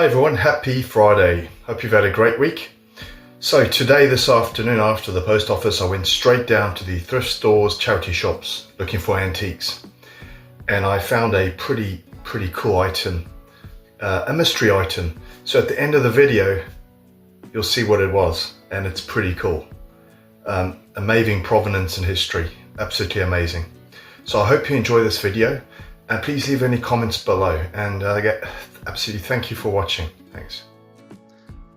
Hi everyone, happy Friday. Hope you've had a great week. So today, this afternoon after the post office, I went straight down to the thrift stores, charity shops, looking for antiques. And I found a pretty cool item, a mystery item. So at the end of the video, you'll see what it was, and it's pretty cool. Amazing provenance and history, absolutely amazing. So I hope you enjoy this video, and please leave any comments below, and absolutely thank you for watching. Thanks.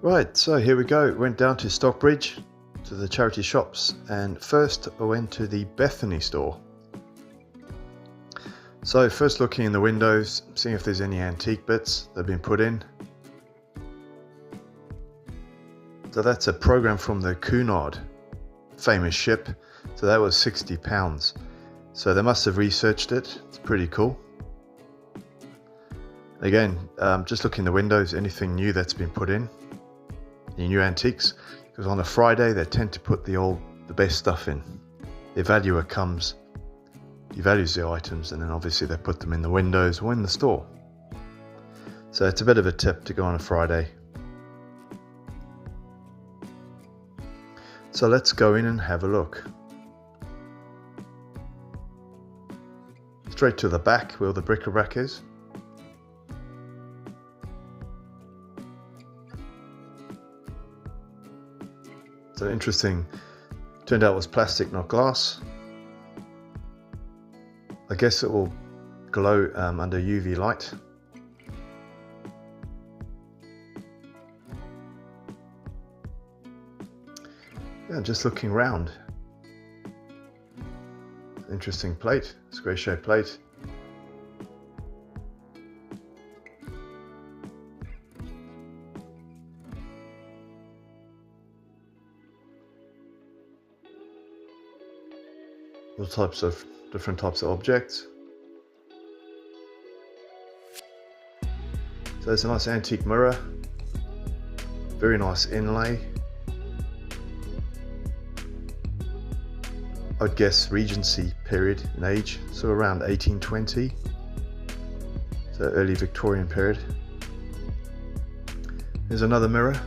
Right, so here we go. Went down to Stockbridge to the charity shops, and first I went to the Bethany store. So first looking in the windows, seeing if there's any antique bits that have been put in. So that's a program from the Cunard, famous ship. So that was £60. So they must have researched it. It's pretty cool. Again, just look in the windows, anything new that's been put in, any new antiques, because on a Friday they tend to put the best stuff in. The valuer comes, he values the items, and then obviously they put them in the windows or in the store. So it's a bit of a tip to go on a Friday. So let's go in and have a look. Straight to the back where the bric-a-brac is. So interesting, turned out it was plastic, not glass. I guess it will glow under UV light. Yeah, just looking round. Interesting plate, square shaped plate. All types of different types of objects. So there's a nice antique mirror, very nice inlay. I'd guess Regency period in age, so around 1820, so early Victorian period. There's another mirror.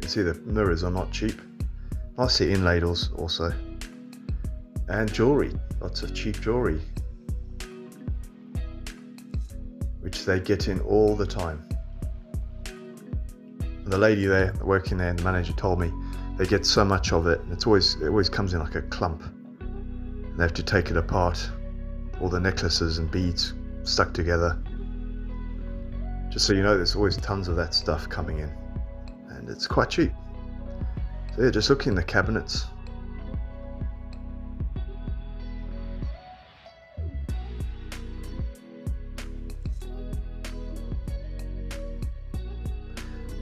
See, the mirrors are not cheap. Nicely inlaid also. And jewellery, lots of cheap jewellery, which they get in all the time. And the lady there working there, and the manager told me they get so much of it, and it always comes in like a clump. And they have to take it apart, all the necklaces and beads stuck together. Just so you know, there's always tons of that stuff coming in. And it's quite cheap. So yeah, just look in the cabinets.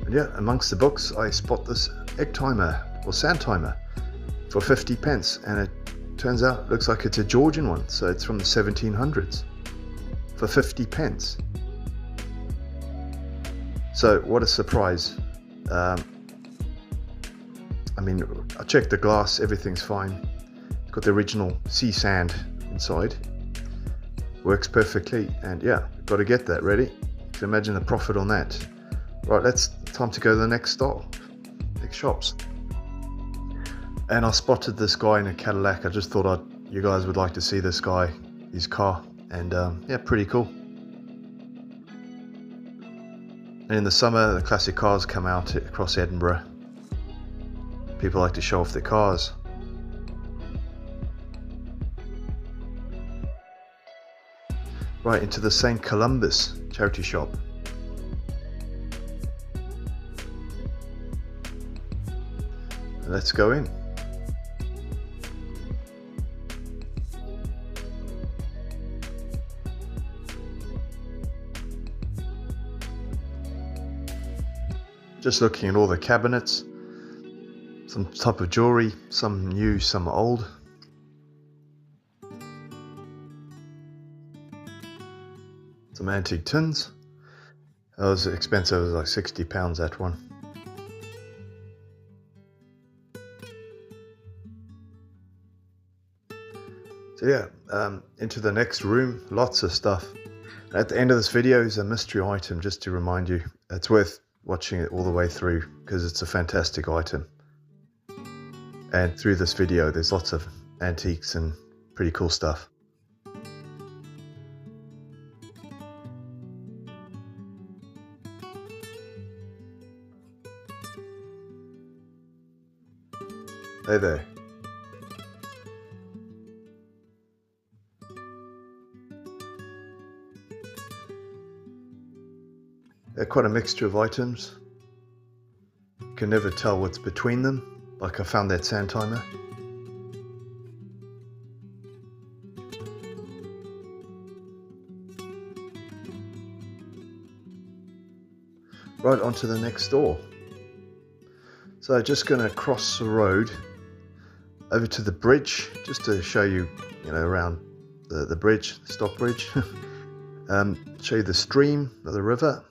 And yeah, amongst the books I spot this egg timer or sand timer for 50p, and it turns out it looks like it's a Georgian one, so it's from the 1700s for 50p. So what a surprise. I mean, I checked the glass, everything's fine. It's got the original sea sand inside. Works perfectly, and yeah, got to get that ready. You can imagine the profit on that. Right, time to go to the next stall, next shops. And I spotted this guy in a Cadillac. I just thought you guys would like to see this guy, his car, and yeah, pretty cool. And in the summer, the classic cars come out across Edinburgh. People like to show off their cars. Right, into the St. Columba's charity shop. Let's go in. Just looking at all the cabinets, some type of jewelry, some new, some old. Some antique tins. That was expensive, it was like £60 that one. So yeah, into the next room, lots of stuff. At the end of this video is a mystery item, just to remind you. It's worth watching it all the way through because it's a fantastic item. And through this video, there's lots of antiques and pretty cool stuff. Hey there. They're quite a mixture of items. You can never tell what's between them. Like I found that sand timer. Right, onto the next door. So just going to cross the road over to the bridge, just to show you, around the bridge, the stock bridge. Show you the stream of the river.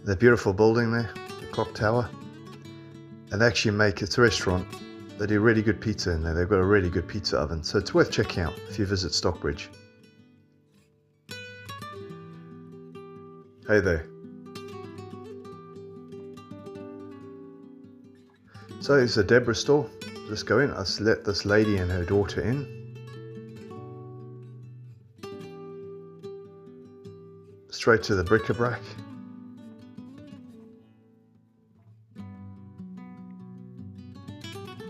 The beautiful building there, the clock tower. And they actually make, it's a restaurant. They do really good pizza in there. They've got a really good pizza oven. So it's worth checking out if you visit Stockbridge. Hey there. So it's a Deborah store. Just go in. Let's let this lady and her daughter in. Straight to the bric-a-brac.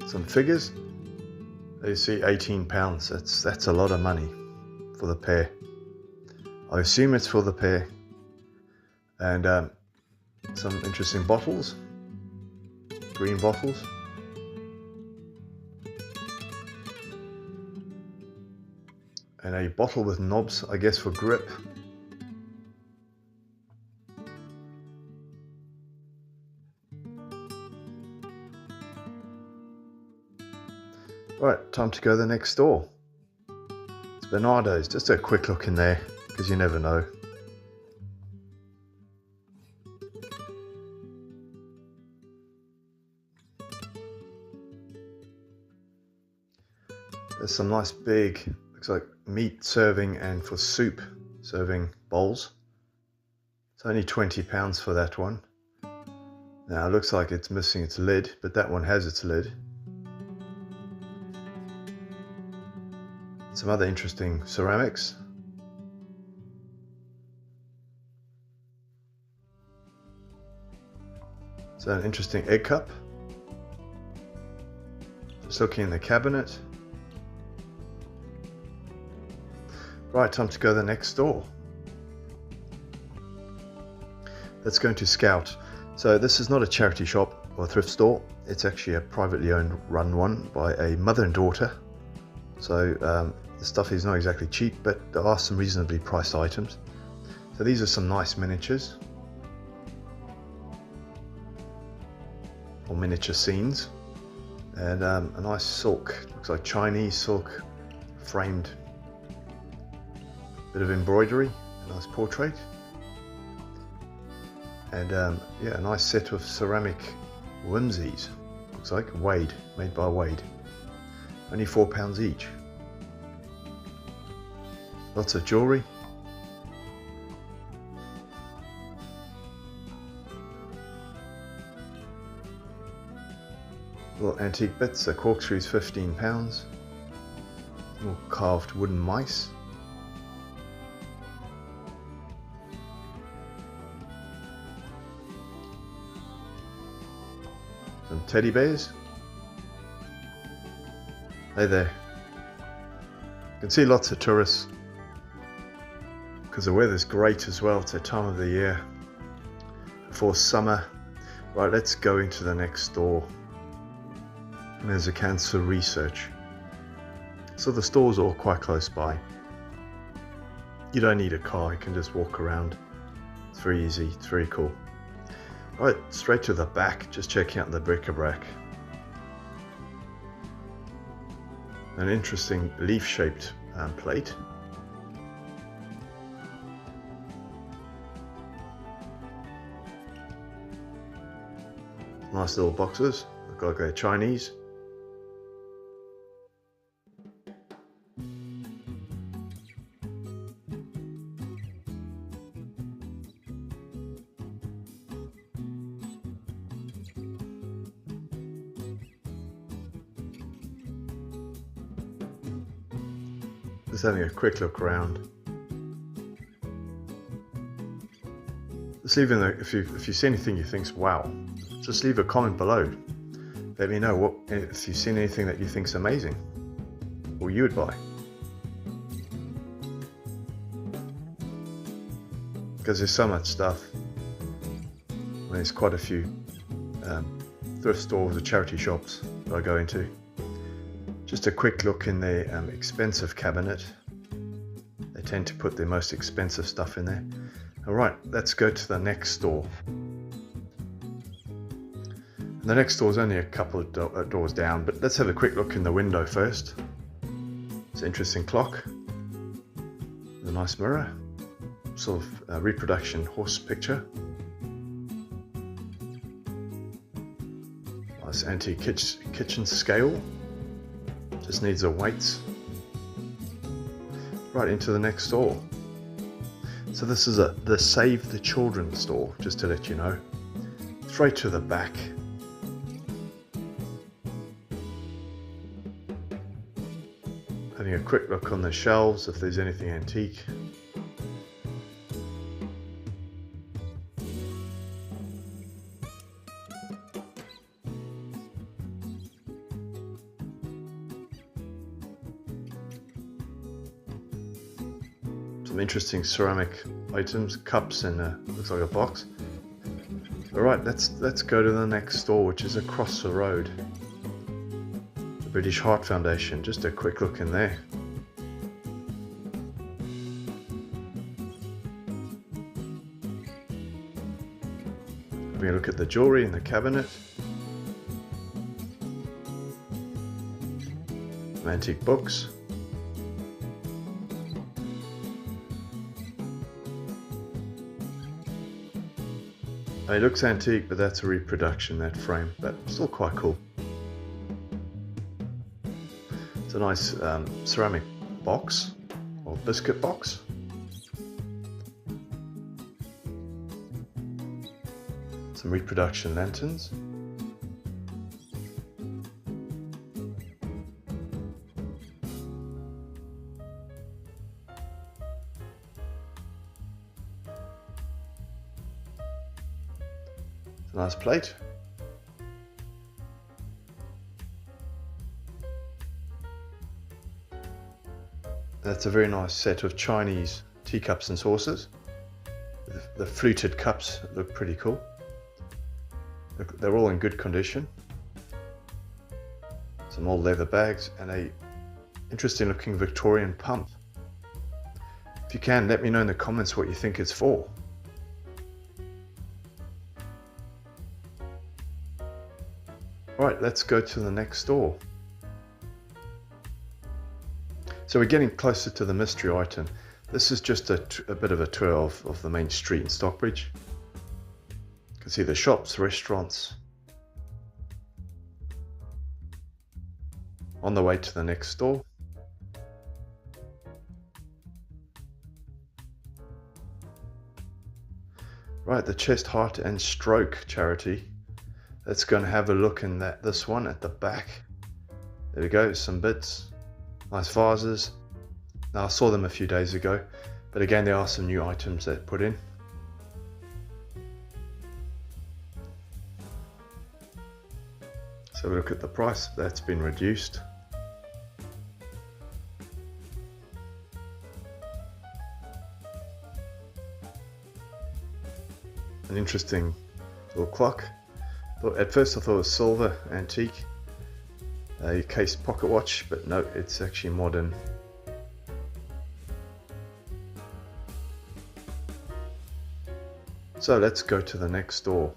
Some figures. You see, £18. That's a lot of money for the pair. I assume it's for the pair. And some interesting bottles. Green bottles. And a bottle with knobs, I guess, for grip. Right, time to go to the next door. It's Bernardo's. Just a quick look in there, because you never know. There's some nice big, looks like meat serving and for soup serving bowls. It's only £20 for that one. Now it looks like it's missing its lid, but that one has its lid. Some other interesting ceramics. So an interesting egg cup. Just looking in the cabinet. Right, time to go to the next door. Let's go into Scout. So this is not a charity shop or a thrift store. It's actually a privately owned run one by a mother and daughter. So the stuff is not exactly cheap, but there are some reasonably priced items. So these are some nice miniatures. Or miniature scenes. And a nice silk, looks like Chinese silk, framed. Bit of embroidery, a nice portrait. And yeah, a nice set of ceramic whimsies. Looks like Wade, made by Wade. Only £4 each. Lots of jewellery. Little antique bits, a corkscrew's £15. Little carved wooden mice. Some teddy bears. Hey there. You can see lots of tourists because the weather's great as well. It's that time of the year before summer. Right, let's go into the next store. And there's a cancer research. So the stores are all quite close by. You don't need a car, you can just walk around. It's very easy, it's very cool. Right, straight to the back, just checking out the bric-a-brac. An interesting leaf-shaped plate. Nice little boxes, look like they're Chinese. Just having a quick look around. Just leaving if you see anything you think's wow, just leave a comment below. Let me know if you've seen anything that you think's amazing or you would buy. Because there's so much stuff. There's quite a few thrift stores or charity shops that I go into. Just a quick look in their expensive cabinet. They tend to put their most expensive stuff in there. Alright, let's go to the next store. And the next store is only a couple of doors down, but let's have a quick look in the window first. It's an interesting clock. With a nice mirror. Sort of reproduction horse picture. Nice antique kitchen scale. Just needs a weight. Right into the next store. So this is the Save the Children store, just to let you know. Straight to the back. Having a quick look on the shelves if there's anything antique. Some interesting ceramic items, cups, and looks like a box. Alright, let's go to the next store, which is across the road. The British Heart Foundation. Just a quick look in there. Having a look at the jewellery in the cabinet. Some antique books. It looks antique, but that's a reproduction, that frame, but still quite cool. It's a nice ceramic box, or biscuit box. Some reproduction lanterns. Nice plate. That's a very nice set of Chinese teacups and saucers. The fluted cups look pretty cool. They're all in good condition. Some old leather bags and a interesting looking Victorian pump. If you can, let me know in the comments what you think it's for. Right, let's go to the next store. So we're getting closer to the mystery item. This is just a bit of a tour of the main street in Stockbridge. You can see the shops, restaurants. On the way to the next store. Right, the Chest, Heart and Stroke charity. Let's go and have a look in this one at the back. There we go, some bits, nice vases. Now I saw them a few days ago, but again there are some new items that put in. So we look at the price, that's been reduced. An interesting little clock. At first I thought it was silver, antique, a case pocket watch, but no, it's actually modern. So let's go to the next door,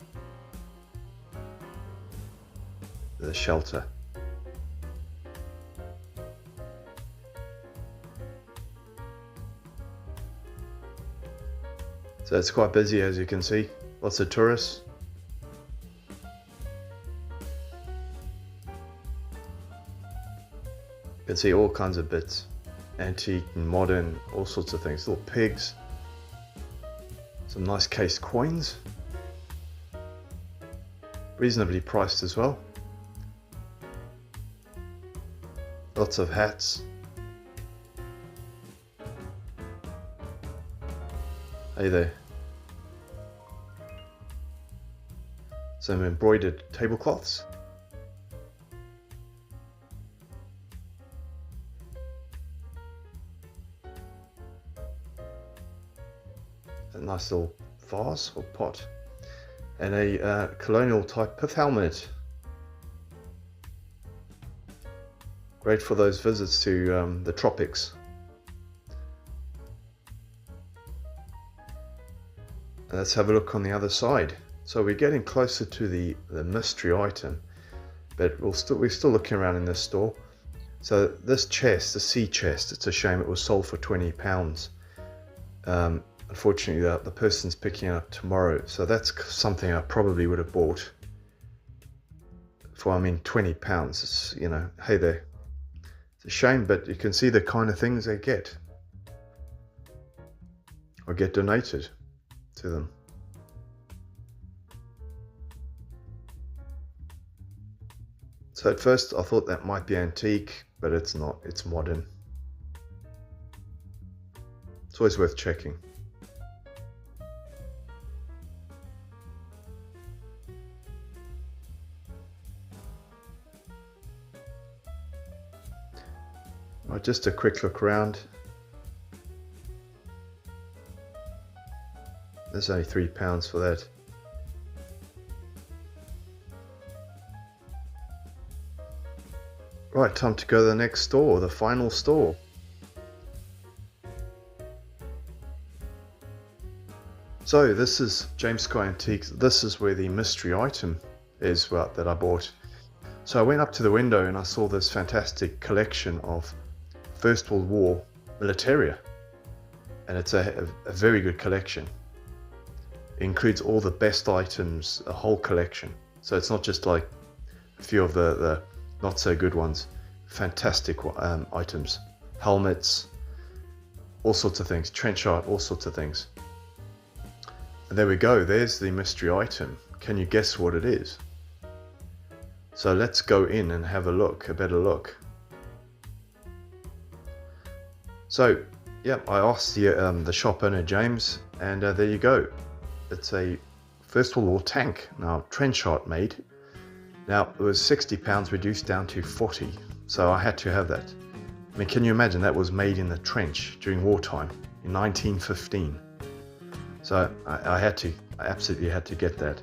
the shelter. So it's quite busy, as you can see, lots of tourists. You can see all kinds of bits, antique and modern, all sorts of things, little pigs, some nice cased coins, reasonably priced as well, lots of hats, Hey there. Some embroidered tablecloths. A nice little vase or pot. And a colonial type pith helmet. Great for those visits to the tropics. And let's have a look on the other side. So we're getting closer to the mystery item, but we're still looking around in this store. So this chest, the sea chest, it's a shame it was sold for £20. Unfortunately, the person's picking it up tomorrow, so that's something I probably would have bought for, £20. It's, you know, hey there. It's a shame, but you can see the kind of things they get or get donated to them. So at first I thought that might be antique, but it's not, it's modern. It's always worth checking. Right, just a quick look around. There's only £3 for that. Right, time to go to the next store, the final store. So this is James Sky Antiques. This is where the mystery item is that I bought. So I went up to the window and I saw this fantastic collection of First World War militaria. And it's a very good collection. It includes all the best items, a whole collection. So it's not just like a few of the not so good ones. Fantastic items, helmets, all sorts of things, trench art, all sorts of things. And there we go, there's the mystery item. Can you guess what it is? So let's go in and have a better look. So, yeah, I asked the shop owner, James, and there you go. It's a First World War tank, now trench art made. Now, it was £60 reduced down to 40, so I had to have that. I mean, can you imagine that was made in the trench during wartime in 1915? So I absolutely had to get that.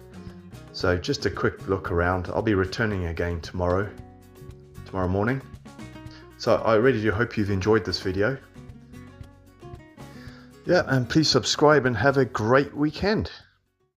So just a quick look around. I'll be returning again tomorrow morning. So I really do hope you've enjoyed this video. Yeah, and please subscribe and have a great weekend.